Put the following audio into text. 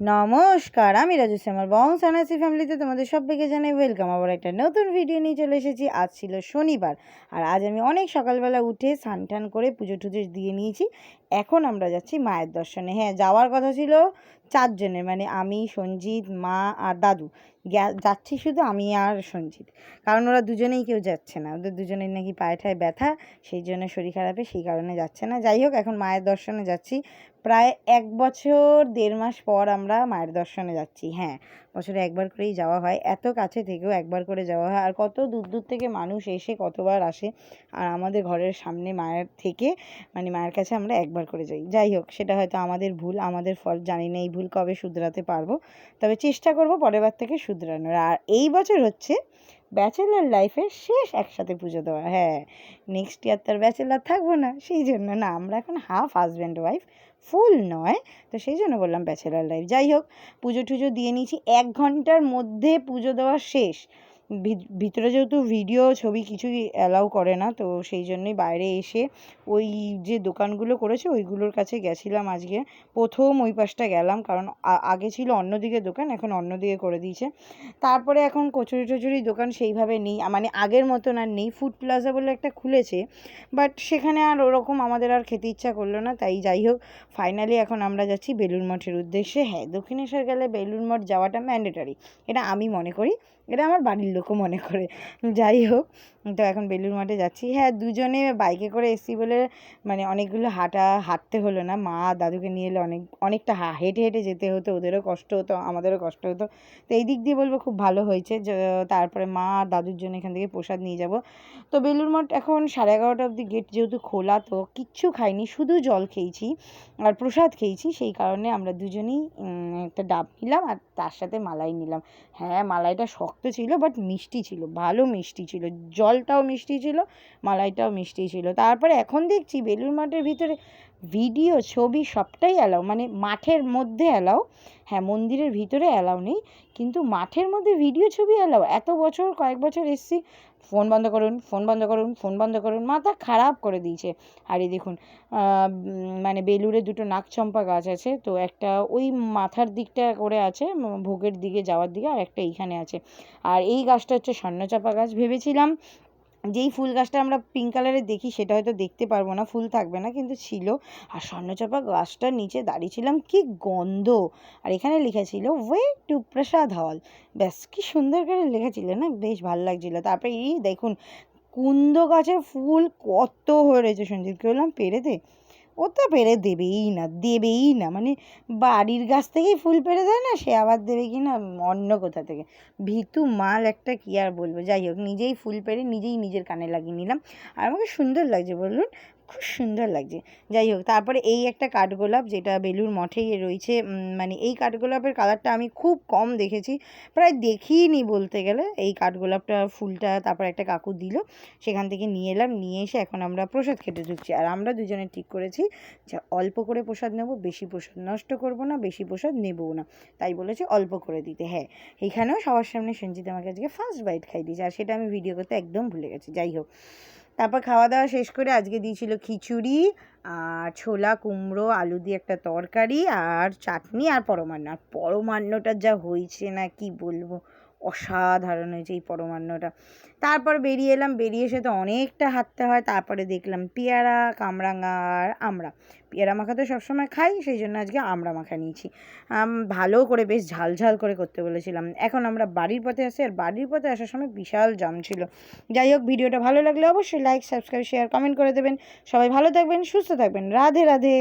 নমস্কার, আমি রাজশ্রী। আমার বংশানাসি ফ্যামিলিতে তোমাদের সবাইকে জানাই ওয়েলকাম। আবার একটা নতুন ভিডিও নিয়ে চলে এসেছি। আজ ছিল শনিবার, আর আজ আমি অনেক সকালবেলা উঠে স্নান টান করে পুজো টুজো দিয়ে নিয়েছি। এখন আমরা যাচ্ছি মায়ের দর্শনে। হ্যাঁ, যাওয়ার কথা ছিল 4 জনের, মানে আমি, সঞ্জিত, মা আর দাদু। যাচ্ছি শুধু আমি আর সঞ্জিত, কারণ ওরা দুজনেই কেউ যাচ্ছে না। ওদের দুজনেই নাকি পায়ে ঠায় ব্যথা, সেই জন্য শরীর খারাপে, সেই কারণে যাচ্ছে না। যাই হোক, এখন মায়ের দর্শনে যাচ্ছি। প্রায় 1 বছর 1.5 মাস পর আমরা মায়ের দর্শনে যাচ্ছি। হ্যাঁ, বছরে একবার করেই যাওয়া হয়। এত কাছে থেকেও একবার করে যাওয়া হয়। আর কত দূর দূর থেকে মানুষ এসে কতবার আসে। আর আমাদের ঘরের সামনে মায়ের থেকে, মানে মায়ের কাছে আমরা একবার করে যাই। যাই হোক, সেটা হয়তো আমাদের ভুল, আমাদের ফল। জানি না এই ভুল কবে শুধরাতে পারবো, তবে চেষ্টা করব পরের বার থেকে শুধরানোর। আর এই বছর হচ্ছে ব্যাচেলার লাইফের শেষ একসাথে পুজো দেওয়া। হ্যাঁ, নেক্সট ইয়ার তো আর ব্যাচেলার থাকবো না, সেই জন্য না, আমরা এখন হাফ হাজব্যান্ড ওয়াইফ, ফুল নয়। তো সেই জন্য বললাম ব্যাচেলার লাইফ। যাই হোক, পুজো টুজো দিয়ে নিয়েছি। 1 ঘন্টার মধ্যে পুজো দেওয়া শেষ। ভিতরে যেহেতু ভিডিও ছবি কিছুই অ্যালাউ করে না, তো সেই জন্যই বাইরে এসে ওই যে দোকানগুলো করেছে ওইগুলোর কাছে গেছিলাম আজকে। প্রথম ওই পাশটা গেলাম, কারণ আগে ছিল অন্যদিকে দোকান, এখন অন্যদিকে করে দিয়েছে। তারপরে এখন কচুরি টচুরি দোকান সেইভাবে নেই, মানে আগের মতন আর নেই। ফুড প্লাজা বলে একটা খুলেছে, বাট সেখানে আর ওরকম আমাদের আর খেতে ইচ্ছা করলো না। তাই যাই হোক, ফাইনালি এখন আমরা যাচ্ছি বেলুড় মঠের উদ্দেশ্যে। হ্যাঁ, দক্ষিণেশ্বর গেলে বেলুড় মঠ যাওয়াটা ম্যান্ডেটারি, এটা আমি মনে করি, এটা আমার বাড়ির লোকও মনে করে। যাই হোক, তো এখন বেলুড় মঠে যাচ্ছি। হ্যাঁ, দুজনে বাইকে করে এসছি বলে মানে অনেকগুলো হাঁটতে হলো না। মা দাদুকে নিয়ে এলে অনেকটা হেঁটে হেঁটে যেতে হতো, ওদেরও কষ্ট হতো, আমাদেরও কষ্ট হতো। তো এই দিক দিয়ে বলবো খুব ভালো হয়েছে। তারপরে মা আর দাদুর জন্য এখান থেকে প্রসাদ নিয়ে যাব। তো বেলুড় মঠ এখন 11:30 অবধি গেট যেহেতু খোলা, তো কিচ্ছু খাইনি, শুধু জল খেয়েছি আর প্রসাদ খেয়েছি। সেই কারণে আমরা দুজনেই একটা ডাব নিলাম আর তার সাথে মালাই নিলাম। হ্যাঁ, মালাইটা শক্ত ছিল বাট মিষ্টি ছিল, ভালো মিষ্টি ছিল। জলটাও মিষ্টি ছিল, মালাইটাও মিষ্টি ছিল। তারপরে এখন দেখছি বেলুড় মঠের ভিতরে ভিডিও ছবি সবটাই অ্যালাউ, মানে মাঠের মধ্যে অ্যালাউ। হ্যাঁ, মন্দিরের ভিতরে অ্যালাউ নেই, কিন্তু মাঠের মধ্যে ভিডিও ছবি অ্যালাউ। এত বছর, কয়েক বছর এসছি, ফোন বন্ধ করুন, ফোন বন্ধ করুন, ফোন বন্ধ করুন, মাথা খারাপ করে দিয়েছে। আর এই দেখুন, মানে বেলুড়ে 2টো নাগচম্পা গাছ আছে, তো একটা ওই মাথার দিকটা করে আছে, ভোগের দিকে যাওয়ার দিকে, আর একটা এইখানে আছে। আর এই গাছটা হচ্ছে স্বর্ণচাপা গাছ। ভেবেছিলাম যেই ফুল গাছটা আমরা পিঙ্ক কালারের দেখি সেটা হয়তো দেখতে পারবো না, ফুল থাকবে না, কিন্তু ছিল। আর স্বর্ণচাপা গাছটার নিচে দাঁড়িয়েছিলাম, কি গন্ধ! আর এখানে লিখেছিল ওয়ে টু প্রসাদ হল। ব্যাস, কি সুন্দর করে লিখেছিল না, বেশ ভালো লাগছিলো। তারপরে এই দেখুন, কুন্দ গাছের ফুল কত হয়ে রয়েছে। সঞ্জিতকে বললাম পেরে দে, ও তো পেরে দেবেই না, মানে বাড়ির গাছ থেকেই ফুল পেরে দেয় না, সে আবার দেবে কি না অন্য কোথা থেকে। ভীতু মাল একটা, কি আর বলবো। যাই হোক, নিজেই ফুল পেরে নিজেই নিজের কানে লাগিয়ে নিলাম। আর আমাকে সুন্দর লাগছে, বলুন, খুব সুন্দর লাগছে। যাই হোক, তারপরে এই একটা কাঠগোলাপ, যেটা বেলুড় মঠেই রয়েছে। মানে এই কাঠগোলাপের কালারটা আমি খুব কম দেখেছি, প্রায় দেখিনি বলতে গেলে। এই কাঠগোলাপটা ফুলটা তারপর একটা কাকু দিল, সেখান থেকে নিয়ে এলাম। নিয়ে এসে এখন আমরা প্রসাদ খেতে ঢুকছি। আর আমরা দুজনে ঠিক করেছি যে অল্প করে প্রসাদ নেব, বেশি প্রসাদ নষ্ট করব না, বেশি প্রসাদ নেবও না। তাই বলেছে অল্প করে দিতে। হ্যাঁ, এইখানেও সবার সামনে সঞ্জিত আমাকে আজকে ফার্স্ট বাইট খাই দিয়েছে, আর সেটা আমি ভিডিও করতে একদম ভুলে গেছি। যাই হোক, তারপর খাওয়া দাওয়া শেষ করে আজকে দিয়েছিল খিচুড়ি আর ছোলা কুমড়ো আলু দিয়ে একটা তরকারি আর চাটনি আর পরমান্ন। আর পরমান্নটা যা হয়েছে না, কি বলবো, অসাধারণ হয়েছে এই পরমান্নটা। তারপর বেরিয়ে এলাম, বেরিয়ে এসে তো অনেকটা হাঁটতে হয়। তারপরে দেখলাম পেয়ারা, কামরাঙা আর আমড়া। পেয়ারা মাখা তো সবসময় খাই, সেই জন্য আজকে আমড়া মাখা নিয়েছি। ভালো করে বেশ ঝাল করে করতে বলেছিলাম। এখন আমরা বাড়ির পথে আসি, আর বাড়ির পথে আসার সময় বিশাল জাম ছিল। যাই হোক, ভিডিওটা ভালো লাগলে অবশ্যই লাইক, সাবস্ক্রাইব, শেয়ার, কমেন্ট করে দেবেন। সবাই ভালো থাকবেন, সুস্থ থাকবেন। রাধে রাধে।